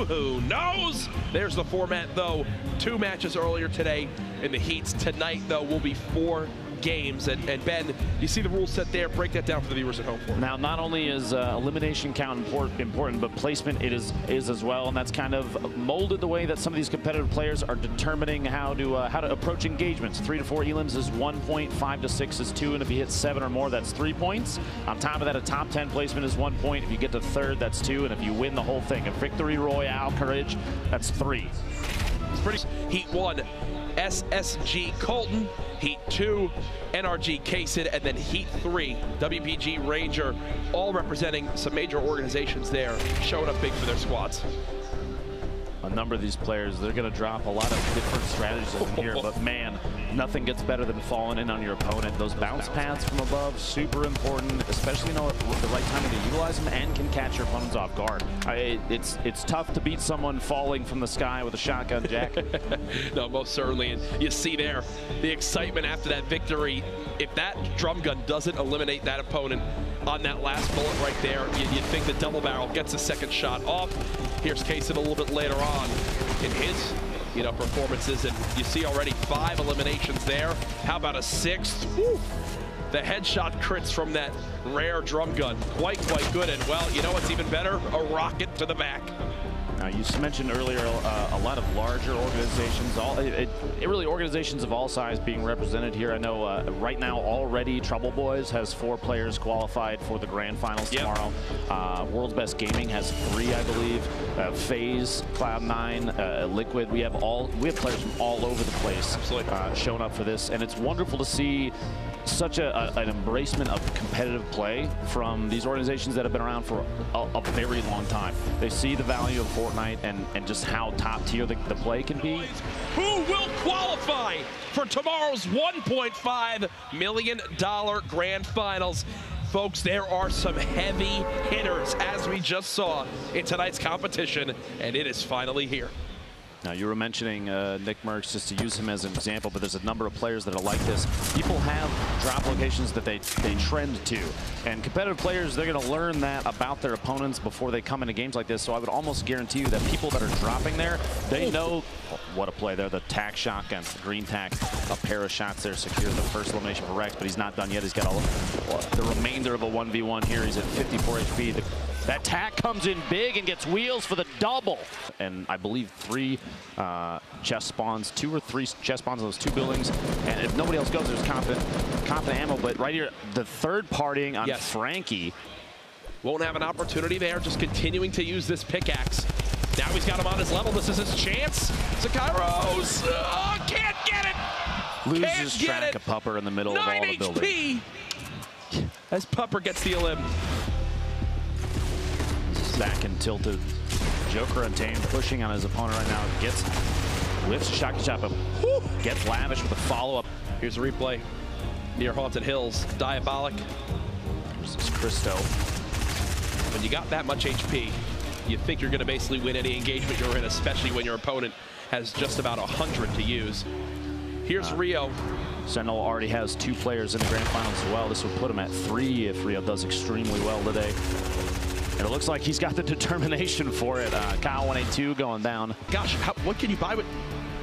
Who knows? There's the format, though. 2 matches earlier today in the heats. Tonight, though, will be 4 games. And Ben, you see the rule set there. Break that down for the viewers at home for me. Now, not only is elimination count important, but placement is as well, and that's kind of molded the way that some of these competitive players are determining how to approach engagements. 3 to 4 elims is 1 point, 5 to 6 is 2, and if you hit 7 or more, that's 3 points. On top of that, a top 10 placement is 1 point. If you get to 3rd, that's 2, and if you win the whole thing, a victory royale courage, that's 3. It's pretty. Heat 1, SSG Colton. Heat 2, NRG Kaysid, and then Heat 3, WPG Ranger, all representing some major organizations there, showing up big for their squads. A number of these players, they're going to drop a lot of different strategies in here, but man, nothing gets better than falling in on your opponent. Those bounce pads from above, super important, especially know the right time to utilize them and can catch your opponents off guard. It's tough to beat someone falling from the sky with a shotgun, Jack. No, most certainly. And you see there the excitement after that victory. If that drum gun doesn't eliminate that opponent on that last bullet right there, you'd think the double barrel gets a second shot off. Here's Kaysid a little bit later on in his performances, and you see already 5 eliminations there. How about a 6th? Woo! The headshot crits from that rare drum gun, quite good. And well, you know what's even better? A rocket to the back. Now, you mentioned earlier a lot of larger organizations, really organizations of all size being represented here. I know right now already Trouble Boys has 4 players qualified for the grand finals tomorrow. World's Best Gaming has 3, I believe. FaZe, Cloud9, Liquid. We have players from all over the place showing up for this, and it's wonderful to see such an embracement of competitive play from these organizations that have been around for a very long time. They see the value of FORTNITE and just how top tier the play can be. Who will qualify for tomorrow's $1.5 million grand finals? Folks, there are some heavy hitters, as we just saw in tonight's competition, and it is finally here. Now, you were mentioning Nick Merckx, just to use him as an example, but there's a number of players that are like this. People have drop locations that they trend to, and competitive players, they're going to learn that about their opponents before they come into games like this. So I would almost guarantee you that people that are dropping there, they know what a play there. The tack shotgun, the green tack, a pair of shots there secure the first elimination for Rex, but he's not done yet. He's got the remainder of a 1v1 here. He's at 54 HP. That tack comes in big and gets wheels for the double. And I believe 3 chest spawns, 2 or 3 chest spawns in those 2 buildings. And if nobody else goes, there's confident ammo. But right here, the third partying on Frankie. Won't have an opportunity there, just continuing to use this pickaxe. Now he's got him on his level. This is his chance. Zakairos can't get it. Loses track of Pupper in the middle of all the building. As Pupper gets the elim. Back and tilted. Joker Untamed pushing on his opponent right now. Lifts a shotgun shot, but gets lavish with a follow-up. Here's a replay near Haunted Hills. Diabolic. This is Christo. When you got that much HP, you think you're going to basically win any engagement you're in, especially when your opponent has just about 100 to use. Here's Rio. Sentinel already has 2 players in the grand finals as well. This would put him at 3 if Rio does extremely well today. And it looks like he's got the determination for it. Kyle 182 going down. Gosh, what can you buy with?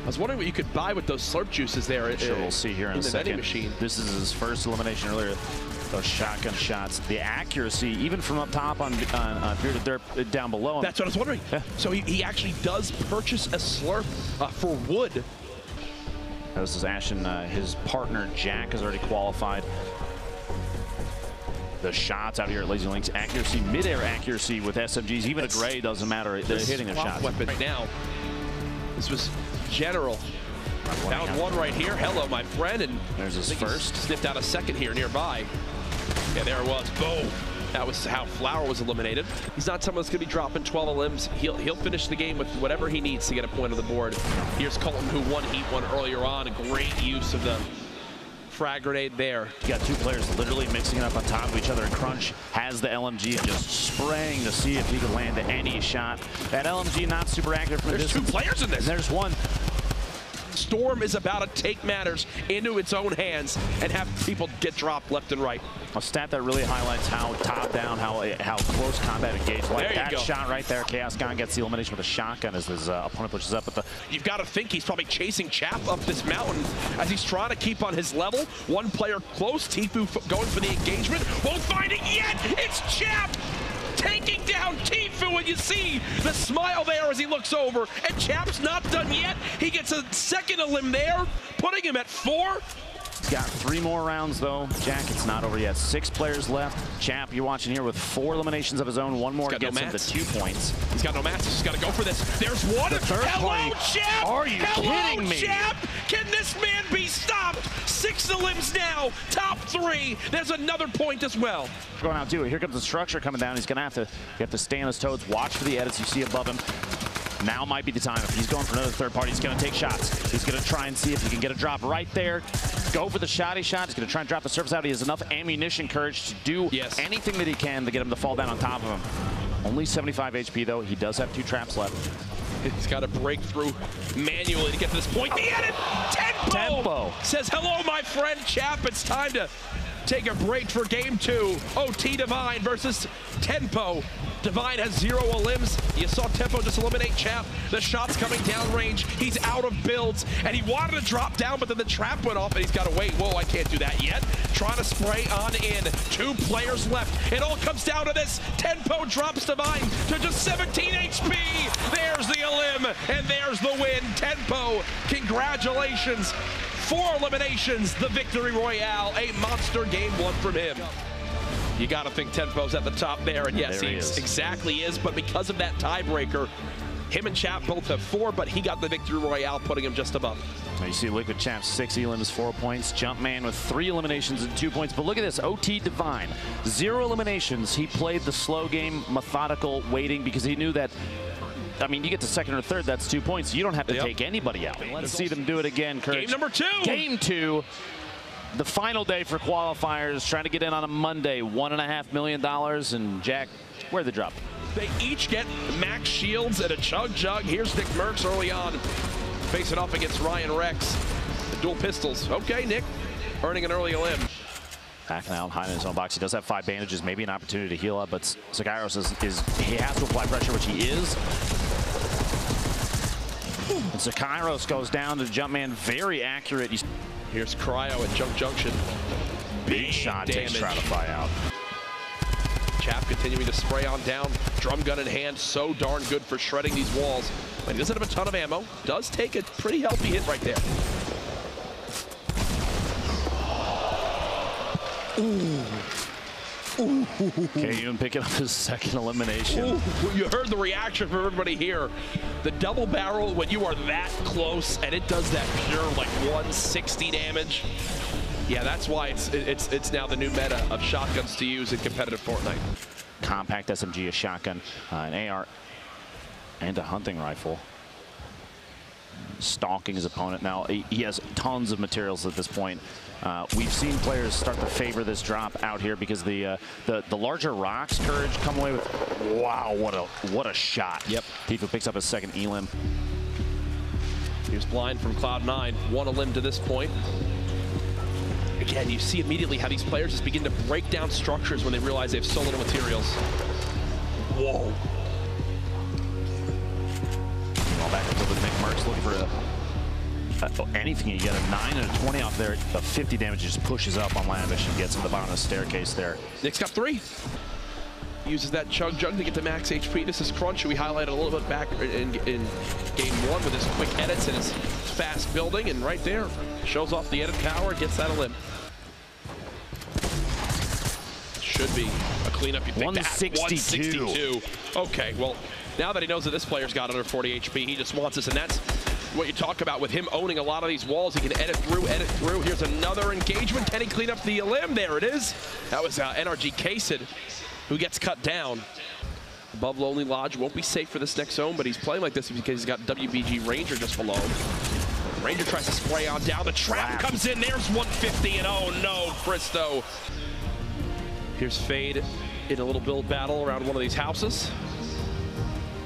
I was wondering what you could buy with those slurp juices there. Sure, we'll see here in a second. Machine. This is his first elimination earlier. Those shotgun shots, the accuracy, even from up top on Bearded Dirt down below. That's what I was wondering. Yeah. So he actually does purchase a slurp for wood. This is Ashen. His partner Jack has already qualified. The shots out here at Lazy Links, accuracy, mid-air accuracy with SMGs, even a gray doesn't matter. They're hitting their shots. Weapon right now. This was General. Found one right here. Hello, my friend. And there's his first. Sniffed out a second here nearby. Yeah, there it was. Boom. That was how Flower was eliminated. He's not someone that's going to be dropping 12 elims. He'll finish the game with whatever he needs to get a point on the board. Here's Colton, who won Heat 1 earlier on. A great use of the frag grenade there. You got 2 players literally mixing it up on top of each other, and Crunch has the LMG and just spraying to see if he can land any shot. That LMG not super accurate from There's 2 players in this. And there's one. Storm is about to take matters into its own hands and have people get dropped left and right. A stat that really highlights how top down, how close combat engaged. Like that shot right there, Chaos Gone gets the elimination with a shotgun as his opponent pushes up. But you've got to think he's probably chasing Chap up this mountain as he's trying to keep on his level. One player close, Tfue going for the engagement. Won't find it yet. It's Chap taking down Tfue, and you see the smile there as he looks over, and Chap's not done yet. He gets a second elim there, putting him at 4. He's got 3 more rounds, though. Jack, it's not over yet. 6 players left. Chap, you're watching here with 4 eliminations of his own. 1 more gets him to 2 points. He's got no mats. He's got to go for this. There's one. The third Hello, party. Chap! Are you kidding me? Chap! Can this man be stopped? 6 elims now. Top 3. There's another point as well. Going out too. Here comes the structure coming down. He's going to have to stay on his toes. Watch for the edits you see above him. Now might be the time. If he's going for another third party, he's going to take shots. He's going to try and see if he can get a drop right there. Go for the shotty shot. He's going to try and drop the surface out. He has enough ammunition, courage to do anything that he can to get him to fall down on top of him. Only 75 HP, though. He does have 2 traps left. He's got to break through manually to get to this point. The edit! Tempo! Says, hello, my friend Chap. It's time to take a break for game 2. OT Divine versus Tempo. Divine has 0 elims. You saw Tempo just eliminate Chap. The shot's coming down range. He's out of builds, and he wanted to drop down, but then the trap went off, and he's got to wait. Whoa, I can't do that yet. Trying to spray on in. 2 players left. It all comes down to this. Tempo drops Divine to just 17 HP. There's the elim, and there's the win. Tempo, congratulations. 4 eliminations, the victory royale. A monster game 1 from him. You got to think Tempo's at the top there, and yes, he exactly is. But because of that tiebreaker, him and Chap both have 4, but he got the victory royale, putting him just above. Now you see Liquid Chap 6 elims, 4 points. Jumpman with 3 eliminations and 2 points. But look at this, OT Divine, 0 eliminations. He played the slow game, methodical, waiting, because he knew that, I mean, you get to 2nd or 3rd, that's 2 points. You don't have to take anybody out. Let's see them do it again, Courage. Game number 2. Game 2. The final day for qualifiers, trying to get in on a Monday, $1.5 million, and Jack, where'd they drop? They each get max shields and a chug. Here's Nick Merckx early on, facing off against Ryan Rex. The dual pistols. Okay, Nick, earning an early elim. Backing out, hiding in his own box. He does have 5 bandages, maybe an opportunity to heal up, but Sakairos he has to apply pressure, which he is. And Sakairos goes down to Jumpman, very accurate. Here's Cryo at Junk Junction. Big shot takes Stratify out. Chap continuing to spray on down. Drum gun in hand, so darn good for shredding these walls. But he doesn't have a ton of ammo. Does take a pretty healthy hit right there. Kayun picking up his 2nd elimination. Ooh, you heard the reaction from everybody here. The double barrel, when you are that close and it does that pure like 160 damage. Yeah, that's why it's now the new meta of shotguns to use in competitive Fortnite. Compact SMG, a shotgun, an AR, and a hunting rifle. Stalking his opponent. Now, he has tons of materials at this point. We've seen players start to favor this drop out here because the larger rocks, Courage, come away with, wow, what a shot. Yep. Tfue picks up his 2nd elim. Here's blind from Cloud9, 1 elim to this point. Again, you see immediately how these players just begin to break down structures when they realize they have so little materials. Whoa. All back up with Nick Merckx looking for anything. You get a 9 and a 20 off there. The 50 damage just pushes up on Lavish and gets him to the bottom of the staircase there. Nick's got 3. Uses that chug jug to get to max HP. This is Crunch, who we highlighted a little bit back in game 1 with his quick edits and his fast building. And right there, shows off the edit power, gets that elim. Should be a cleanup. You think 162. 162. Okay, well, now that he knows that this player's got under 40 HP, he just wants this, and that's what you talk about with him owning a lot of these walls. He can edit through. Here's another engagement. Can he clean up the elim? There it is. That was NRG Kasid, who gets cut down. Above Lonely Lodge won't be safe for this next zone, but he's playing like this because he's got WBG Ranger just below him. Ranger tries to spray on down. The trap comes in. There's 150, and oh no, Cristo. Here's Fade in a little build battle around one of these houses.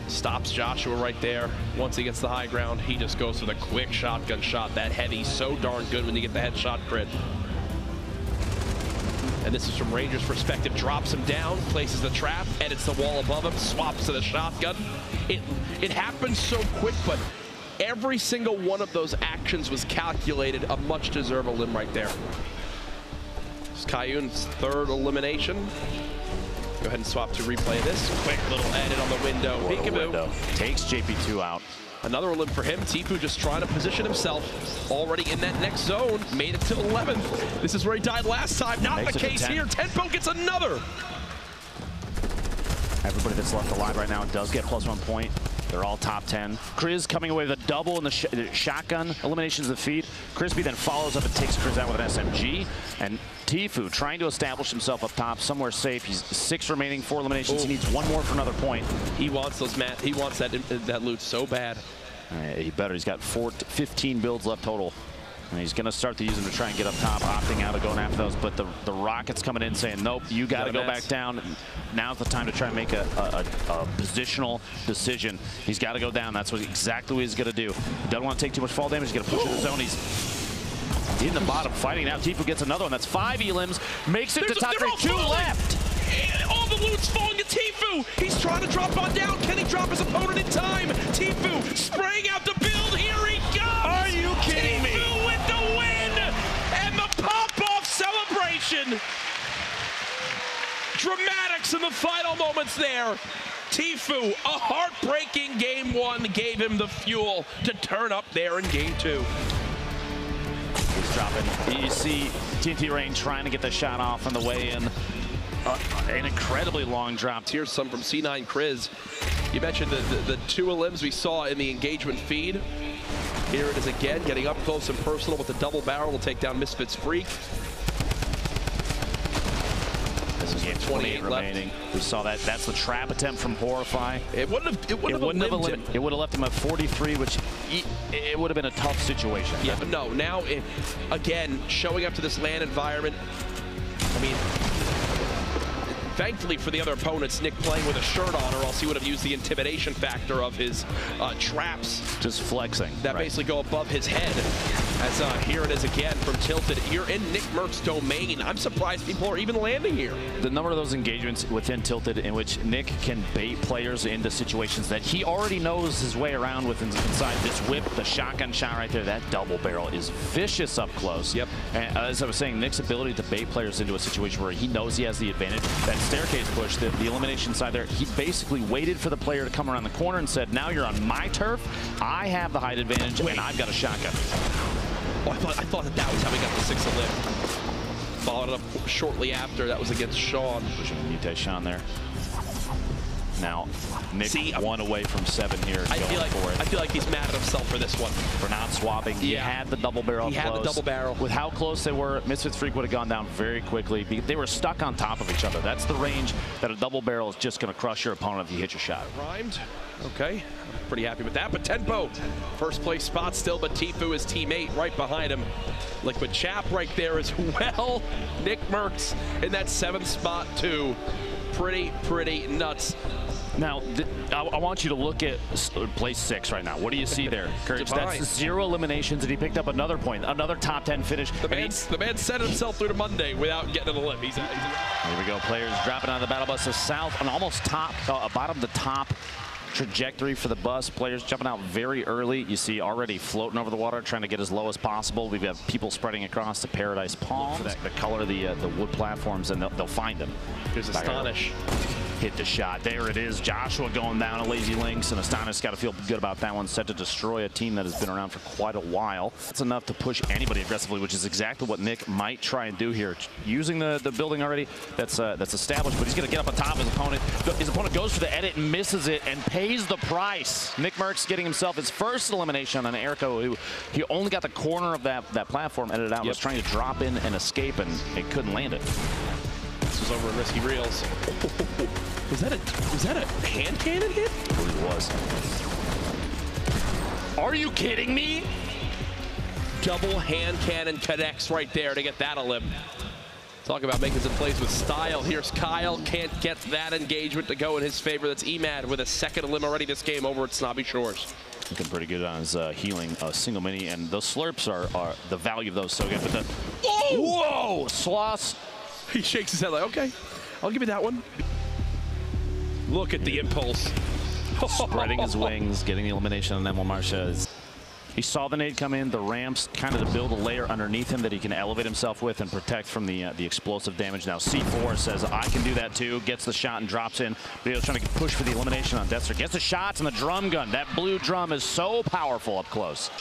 Stops Joshua right there. Once he gets the high ground, he just goes for the quick shotgun shot. That heavy, so darn good when you get the headshot crit. And this is from Ranger's perspective. Drops him down, places the trap, edits the wall above him, swaps to the shotgun. It happens so quick, but every single one of those actions was calculated. A much deserved limb right there. It's Kayun's third elimination. Go ahead and swap to replay this. Quick little edit on the window. Peekaboo. Takes JP2 out. Another limb for him. Tfue just trying to position himself. Already in that next zone. Made it to 11th. This is where he died last time. Not the case here. Tenpo gets another. Everybody that's left alive right now does get +1 point. They're all top 10. Kriz coming away with a double in the shotgun. Eliminations of the feed. Crispy then follows up and takes Kriz out with an SMG. And Tfue trying to establish himself up top, somewhere safe. He's 6 remaining, 4 eliminations. He needs 1 more for another point. He wants those, Matt. He wants that loot so bad. He better. He's got 15 builds left total. And he's going to start to use them to try and get up top, opting out of going after those. But the Rockets coming in saying, nope, you got to go back down. Now's the time to try and make a positional decision. He's got to go down. That's exactly what he's going to do. He doesn't want to take too much fall damage. He's going to push in the zone. He's in the bottom fighting now. Tfue gets another one. That's 5 elims. Makes it to top 3. 2 left. All the loot's falling to Tfue. He's trying to drop on down. Can he drop his opponent in time? Tfue spraying out the build. Here he goes. Are you kidding me? Tfue with the win and the pop-off celebration. Dramatics in the final moments there. Tfue, a heartbreaking game 1, gave him the fuel to turn up there in game 2. He's dropping. You see TNT Rain trying to get the shot off on the way in. An incredibly long drop. Here's some from C9 Kriz. You mentioned the 2 elims we saw in the engagement feed. Here it is again, getting up close and personal with the double barrel. Will take down Misfits Freak. This is game 28 remaining. We saw that. That's the trap attempt from Horrify. It wouldn't have left him at 43, which it would have been a tough situation. Yeah, but no. Now, again, showing up to this LAN environment. I mean, thankfully for the other opponents, Nick playing with a shirt on, or else he would have used the intimidation factor of his traps. Just flexing. That basically go above his head. As here it is again from Tilted. You're in Nick Merck's domain. I'm surprised people are even landing here. The number of those engagements within Tilted in which Nick can bait players into situations that he already knows his way around with inside this whip, the shotgun shot right there, that double barrel is vicious up close. Yep. And as I was saying, Nick's ability to bait players into a situation where he knows he has the advantage, that staircase push, the elimination side there, he basically waited for the player to come around the corner and said, now you're on my turf, I have the height advantage, and I've got a shotgun. Oh, I thought that was how he got the 6th elim. Followed it up shortly after. That was against Sean. Pushing Mute Sean there. Now, Nick 1 away from 7 here. I feel like he's mad at himself for this one. For not swapping. He had the double barrel. He had the double barrel. With how close they were, Misfits Freak would have gone down very quickly. They were stuck on top of each other. That's the range that a double barrel is just going to crush your opponent if you hit your shot. Rhymed. Okay. Pretty happy with that. But Tenpo, first place spot still, but Tfue, his teammate, right behind him. Liquid Chap right there as well. Nick Merckx in that 7th spot too. Pretty nuts. Now, I want you to look at place 6 right now. What do you see there, Courage? That's 0 eliminations, and he picked up another point, another top 10 finish. The man set himself through to Monday without getting a lip. Here we go. Players dropping on the battle bus to south, an almost bottom to top trajectory for the bus. Players jumping out very early. You see already floating over the water, trying to get as low as possible. We've got people spreading across to Paradise Palms. The color of the wood platforms, and they'll find them. Here's Astonish. Hit the shot. There it is. Joshua going down a Lazy Lynx, and Astonish got to feel good about that one. Set to destroy a team that has been around for quite a while. That's enough to push anybody aggressively, which is exactly what Nick might try and do here. Using the building already, that's established, but he's going to get up on top of his opponent. His opponent goes for the edit and misses it and pays the price. Nick Merckx getting himself his first elimination on an Erico, who he only got the corner of that platform edited out. Was trying to drop in and escape, and it couldn't land it. This was over in Risky Reels. Was that a hand cannon hit? I believe it was. Are you kidding me? Double hand cannon connects right there to get that elim. Talk about making some plays with style. Here's Kyle. Can't get that engagement to go in his favor. That's Emad with a second limb already this game over at Snobby Shores. Looking pretty good on his healing single mini, and those slurps are the value of those so good. But the whoa, Sloss. He shakes his head like, okay, I'll give you that one. Look at the impulse. Spreading his wings, getting the elimination on Emil Marches. He saw the nade come in, the ramps kind of to build a layer underneath him that he can elevate himself with and protect from the explosive damage. Now C4 says, I can do that too, gets the shot and drops in. But he was trying to push for the elimination on Deathster. Gets the shots and the drum gun. That blue drum is so powerful up close.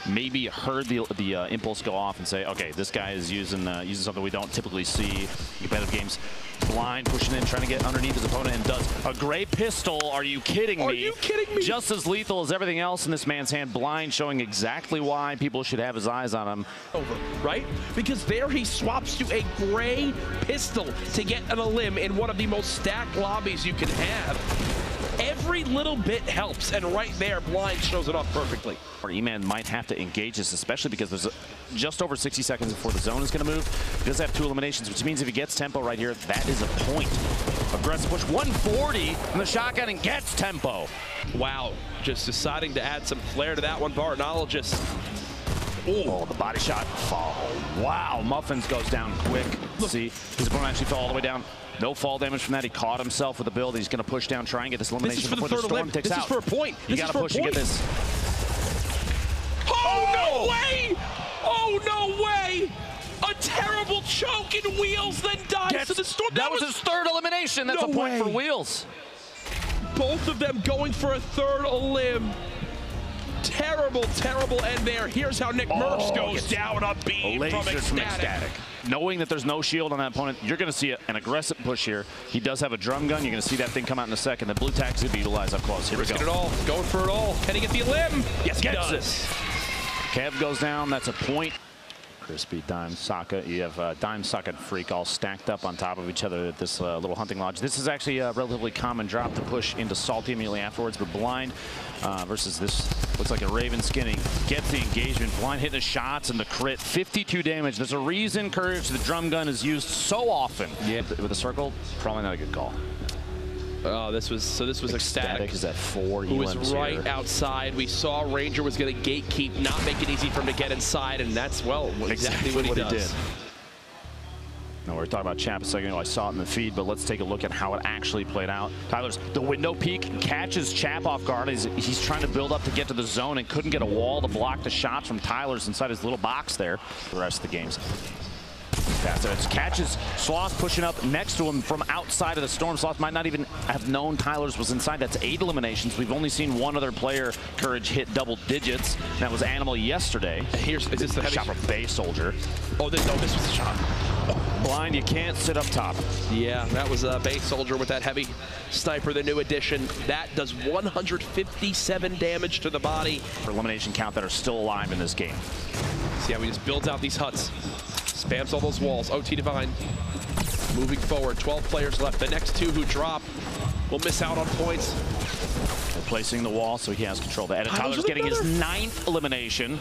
Maybe heard the impulse go off and say, okay, this guy is using something we don't typically see in competitive games. Blind, pushing in, trying to get underneath his opponent, and does a great pistol. Are you kidding me? Are you kidding me? Just as lethal as everything else in this man's hand. Blind, showing exactly why people should have his eyes on him. Over, right? Because there he swaps to a gray pistol to get an limb in one of the most stacked lobbies you can have. Every little bit helps, and right there, Blind shows it off perfectly. Or E-Man might have to engage this, especially because there's just over 60 seconds before the zone is going to move. He does have 2 eliminations, which means if he gets tempo right here, that is a point. Aggressive push, 140 from the shotgun, and gets tempo. Wow, just deciding to add some flair to that one, Bartonologist. Oh, the body shot. Oh, wow, Muffins goes down quick. See, his opponent actually fell all the way down. No fall damage from that. He caught himself with the build. He's going to push down, try and get this elimination before the storm takes out. This is for a point. You got to push and get this. Oh, no way! Oh, no way! A terrible choke in Wheels, then dies to the storm. That was his 3rd elimination. That's a point for Wheels. Both of them going for a 3rd limb. Terrible, terrible end there. Here's how Nick Merckx goes down a beam from Ecstatic. Knowing that there's no shield on that opponent, you're going to see an aggressive push here. He does have a drum gun. You're going to see that thing come out in a second. The blue tack's going to be utilized up close. Here we go. Risking it all. Going for it all. Can he get the limb? Yes, he does. Kev goes down. That's a point. Crispy, Dime, Sokka. You have Dime, Sokka, and Freak all stacked up on top of each other at this little hunting lodge. This is actually a relatively common drop to push into Salty immediately afterwards, but Blind versus this looks like a Raven skinning. Gets the engagement. Blind hitting the shots and the crit. 52 damage. There's a reason, Courage, the drum gun is used so often. Yeah. With a circle, probably not a good call. Oh, this was Ecstatic. Is at 4. Who was right outside. We saw Ranger was going to gatekeep, not make it easy for him to get inside, and that's, well, exactly what he does. No, we were talking about Chap a second ago. I saw it in the feed, but let's take a look at how it actually played out. Tyler's the window peek catches Chap off guard. He's trying to build up to get to the zone and couldn't get a wall to block the shots from Tyler's inside his little box there for the rest of the games. That's it. Catches Sloth pushing up next to him from outside of the storm. Sloth might not even have known Tyler's was inside. That's 8 eliminations. We've only seen one other player, Courage, hit double digits. That was Animal yesterday. Is this the heavy shot from Bay Soldier? Oh, this was the shot. Blind, you can't sit up top. Yeah, that was a Bay Soldier with that heavy sniper, the new addition. That does 157 damage to the body. For elimination count that are still alive in this game. See how he just builds out these huts. Spams all those walls. OT Divine moving forward. 12 players left. The next 2 who drop will miss out on points. Replacing the wall so he has control. Tyler's getting his 9th elimination.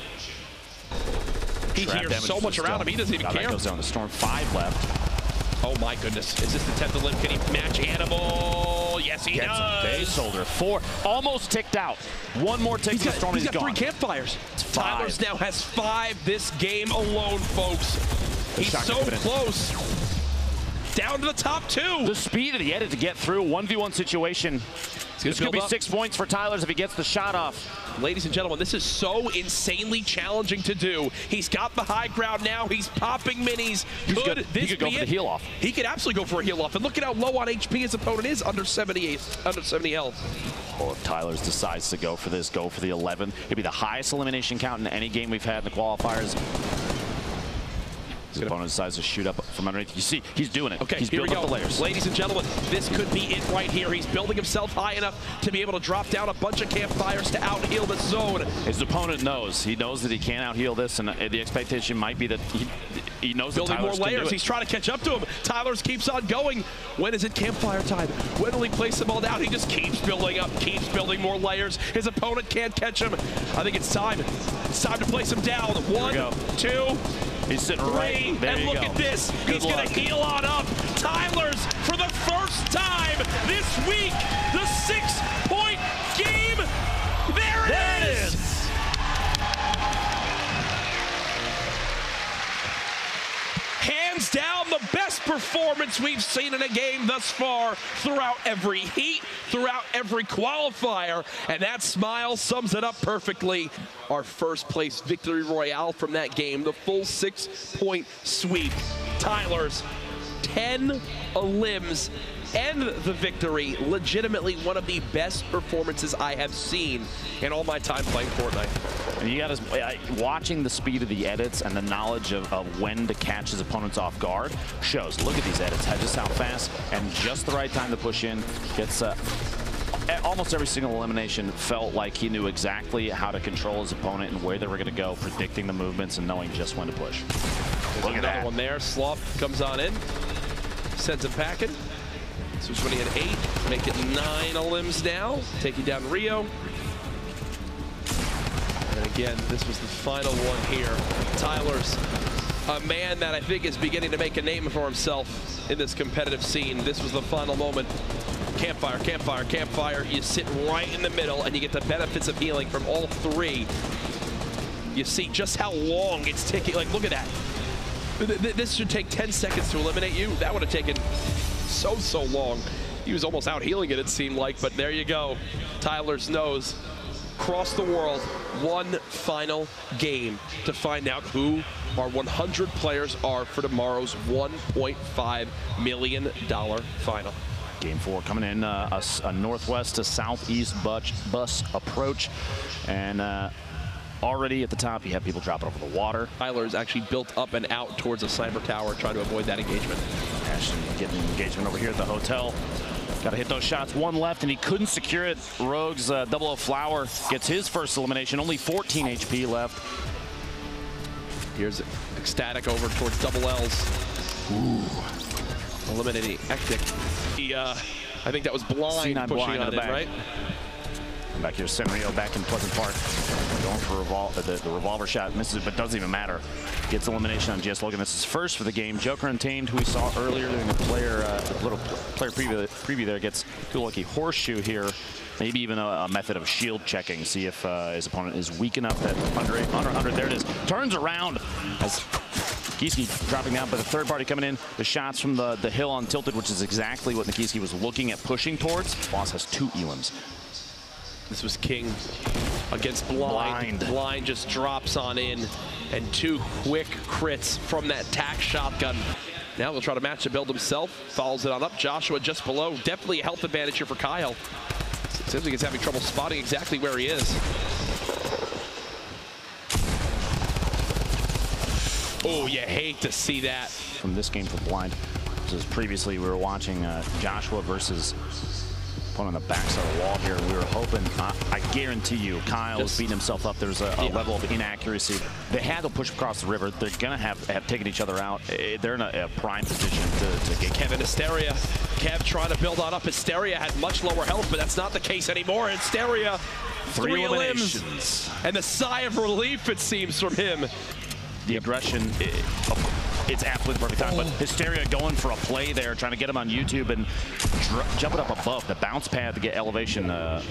He hears so much around him, he doesn't even care. That goes down to Storm. 5 left. Oh my goodness. Is this the 10th limb? Can he match Animal? Yes, he does. Bay Soldier. 4. Almost ticked out. One more tick to the Storm. He's got 3 campfires. Tyler's now has 5 this game alone, folks. He's so close. Down to the top 2. The speed that he had to get through 1v1 situation. This could be 6 points for Tyler's if he gets the shot off. Ladies and gentlemen, this is so insanely challenging to do. He's got the high ground now. He's popping minis. He could go for the heal off. He could absolutely go for a heal off. And look at how low on HP his opponent is, under 70 health. Oh, if Tyler's decides to go for this, go for the 11. It'd be the highest elimination count in any game we've had in the qualifiers. His opponent decides to shoot up from underneath. You see, he's doing it. Okay, he's building up the layers. Ladies and gentlemen, this could be it right here. He's building himself high enough to be able to drop down a bunch of campfires to out-heal this zone. His opponent knows. He knows that he can't out-heal this, and the expectation might be that he knows that building more layers. He's trying to catch up to him. Tyler's keeps on going. When is it campfire time? When will he place them all down? He just keeps building up, keeps building more layers. His opponent can't catch him. I think it's time. It's time to place him down. 1, 2, He's sitting right there. And look at this. He's going to heal on up. Tyler's, for the first time this week, the 6-point game. There it is. Hands down, the best performance we've seen in a game thus far throughout every heat, throughout every qualifier, and that smile sums it up perfectly. Our first place victory royale from that game, the full 6-point sweep. Tyler's 10 elims and the victory. Legitimately one of the best performances I have seen in all my time playing Fortnite. And you got watching the speed of the edits and the knowledge of when to catch his opponents off guard shows. Look at these edits, just how fast and just the right time to push in. Gets almost every single elimination felt like he knew exactly how to control his opponent and where they were going to go, predicting the movements and knowing just when to push. Look at that one there. Sloth comes on in, sends him packing. This was when he had 8, make it 9 elims now, taking down Rio. And again, this was the final one here. Tyler's a man that I think is beginning to make a name for himself in this competitive scene. This was the final moment. Campfire, campfire, campfire. You sit right in the middle and you get the benefits of healing from all 3. You see just how long it's taking. Like, look at that. This should take 10 seconds to eliminate you. That would have taken so long. He was almost out healing it seemed like, but there you go. Tyler's knows. Across the world, one final game to find out who our 100 players are for tomorrow's $1.5 million final. Game 4 coming in, a northwest to southeast bus approach, and already at the top you have people dropping over the water. Tyler's actually built up and out towards a sniper tower, trying to avoid that engagement. Ashton getting engagement over here at the hotel. Got to hit those shots. 1 left, and he couldn't secure it. Rogue's Double O Flower gets his first elimination. Only 14 HP left. Here's Ecstatic over towards Double L's. Ooh. Eliminating Ectic. He, I think that was Blind C9 pushing Blind on it, right? Back here, Senrio back in Pleasant Park. Going for the revolver shot. Misses, but doesn't even matter. Gets elimination on GS Logan. This is first for the game. Joker Untamed, who we saw earlier in the little player preview there, gets a lucky horseshoe here. Maybe even a method of shield checking. See if his opponent is weak enough that under 100. There it is. Turns around as Nikiski dropping down, but the third party coming in. The shots from the hill on Tilted, which is exactly what Nikiski was looking at pushing towards. Boss has 2 elims. This was King against Blind. Blind just drops on in, and 2 quick crits from that tac shotgun. Now he'll try to match the build himself. Follows it on up. Joshua just below. Definitely a health advantage here for Kyle. Seems like he's having trouble spotting exactly where he is. Oh, you hate to see that. From this game for Blind. This is previously we were watching Joshua versus on the backside of the wall here. We were hoping, I guarantee you, Kyle was beating himself up. There's a level of inaccuracy. They had to push across the river. They're going to have taken each other out. They're in a prime position to get Kevin Hysteria. Kev trying to build on up. Hysteria had much lower health, but that's not the case anymore. Hysteria, 3 eliminations. And the sigh of relief, it seems, from him. The aggression, it's absolutely perfect time, but Hysteria going for a play there, trying to get him on YouTube and jumping up above the bounce pad to get elevation. A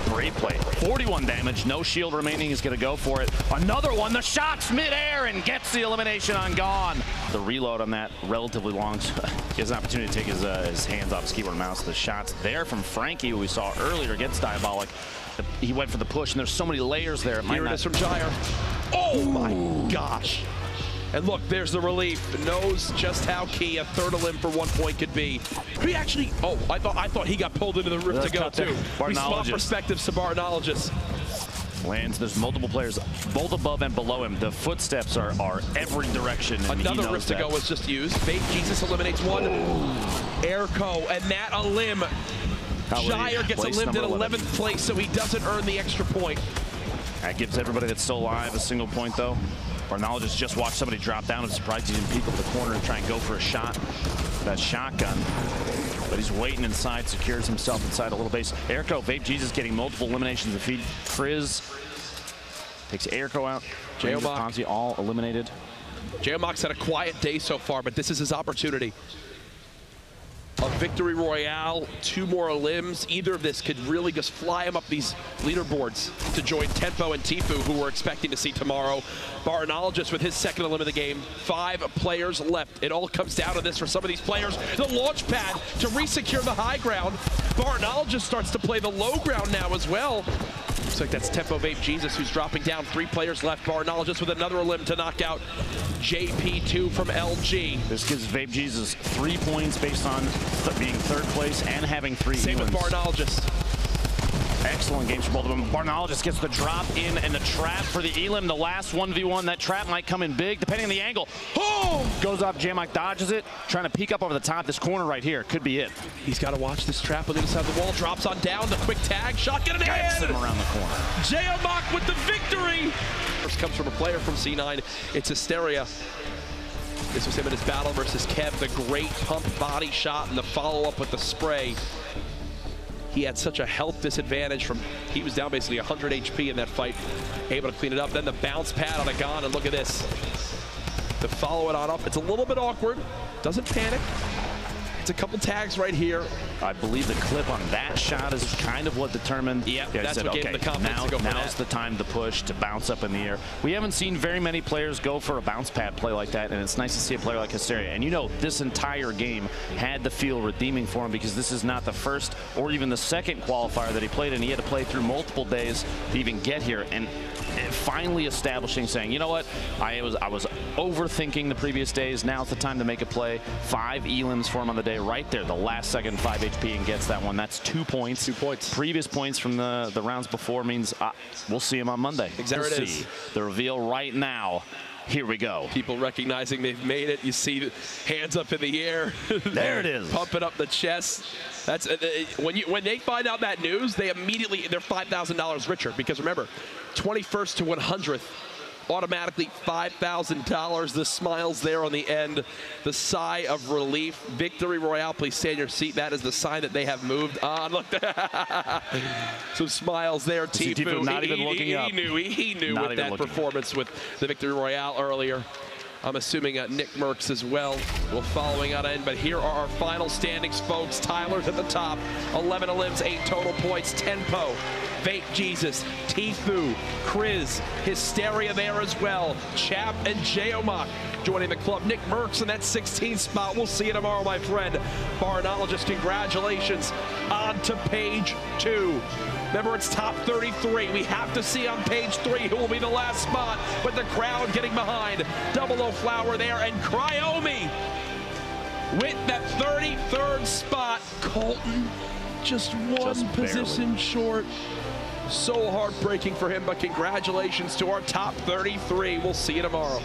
brave play. 41 damage, no shield remaining. He's going to go for it. Another one, the shot's midair and gets the elimination on Gone. The reload on that relatively long. He has an opportunity to take his hands off his keyboard and mouse. The shots there from Frankie, who we saw earlier, against Diabolic. He went for the push, and there's so many layers there. Here it is from Gyre. Oh my gosh. And look, there's the relief. Knows just how key a third elim for 1 point could be. He actually, I thought he got pulled into the rift to go too. We swap perspectives to Bartologist. Lands, there's multiple players both above and below him. The footsteps are every direction. And another rift to go was just used. Fate Jesus eliminates 1. Airco, and that elim. Gyre gets elimed in 11th place, so he doesn't earn the extra point. That gives everybody that's still alive a single point, though. Bartologist just watched somebody drop down. I'm surprised he didn't peek up the corner and try and go for a shot. That shotgun. But he's waiting inside, secures himself inside a little base. Airco, Vape Jesus getting multiple eliminations of feed. Frizz takes Airco out. James Ponzi all eliminated. J-Mox had a quiet day so far, but this is his opportunity. A victory royale, 2 more limbs. Either of this could really just fly him up these leaderboards to join Tempo and Tfue, who we're expecting to see tomorrow. Barnologist with his second limb of the game. 5 players left. It all comes down to this for some of these players. The launch pad to re-secure the high ground. Barnologist starts to play the low ground now as well. Looks like that's Tempo Vape Jesus who's dropping down. 3 players left. Barnologist with another limb to knock out JP2 from LG. This gives Vape Jesus 3 points based on being 3rd place and having 3 Same elims. with Barnologist. Excellent games for both of them. Barnologist gets the drop in and the trap for the elim. The last 1v1. That trap might come in big depending on the angle. Oh! Goes up, J-Mox dodges it, trying to peek up over the top. This corner right here could be it. He's got to watch this trap on the other side of the wall. Drops on down, the quick tag, shot, get it in! Him around the corner. J-Mox with the victory! First comes from a player from C9. It's Hysteria. This was him in his battle versus Kev. The great pump body shot and the follow-up with the spray. He had such a health disadvantage from, he was down basically 100 HP in that fight, able to clean it up. Then the bounce pad on a gun, and look at this. To follow it on up, it's a little bit awkward, doesn't panic. It's a couple tags right here. I believe the clip on that shot is kind of what determined. Yep, that's what gave him the confidence to go for that. Now's the time to push, to bounce up in the air. We haven't seen very many players go for a bounce pad play like that, and it's nice to see a player like Hysteria. And you know, this entire game had to feel redeeming for him because this is not the first or even the second qualifier that he played in. He had to play through multiple days to even get here. And finally establishing, saying, you know what, I was overthinking the previous days. Now's the time to make a play. 5 elims for him on the day right there. The last second 5 HP and gets that one. That's 2 points. 2 points. Previous points from the rounds before means we'll see him on Monday. Exactly. We'll see the reveal right now. Here we go. People recognizing they've made it. You see the hands up in the air. There it is. Pumping up the chest. That's when they find out that news, they're $5,000 richer, because remember, 21st to 100th, automatically $5,000. The smiles there on the end, the sigh of relief. Victory Royale, please stay in your seat. That is the sign that they have moved on. Look, some smiles there. Tfue, not even looking up. He knew with that performance with the Victory Royale earlier. I'm assuming Nick Merckx as well will following on in. But here are our final standings, folks. Tyler's at the top, 11 limbs, 8 total points. Tempo, Vape Jesus, Tfue, Kriz, Hysteria there as well. Chap and J-Mox joining the club. Nick Merckx in that 16th spot. We'll see you tomorrow, my friend. Barnologist, congratulations. On to page 2. Remember, it's top 33. We have to see on page 3 who will be the last spot, with the crowd getting behind. Double O Flower there, and Cryomi with that 33rd spot. Colton just one position short. So heartbreaking for him, but congratulations to our top 33. We'll see you tomorrow.